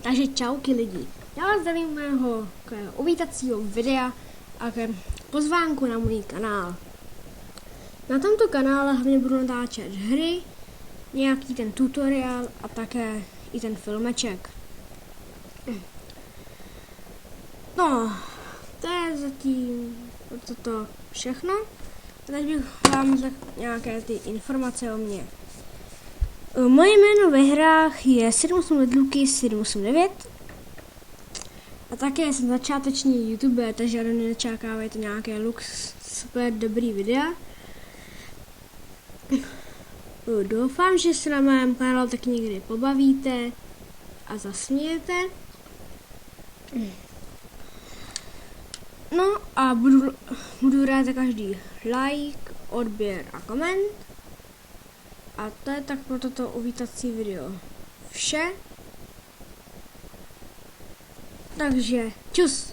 Takže čauky lidi, já vás zdravím mého uvítacího videa a k pozvánku na můj kanál. Na tomto kanále hlavně budu natáčet hry, nějaký ten tutoriál a také i ten filmeček. No, to je zatím toto všechno. A teď bych vám řekl nějaké ty informace o mně. Moje jméno ve hrách je 789 a také jsem začáteční youtuber, takže ode mě nečekávajte nějaké super dobrý videa. Doufám, že se na mém kanálu taky někdy pobavíte a zasmějete. No a budu rád za každý like, odběr a koment. A to je tak pro toto uvítací video vše. Takže čus!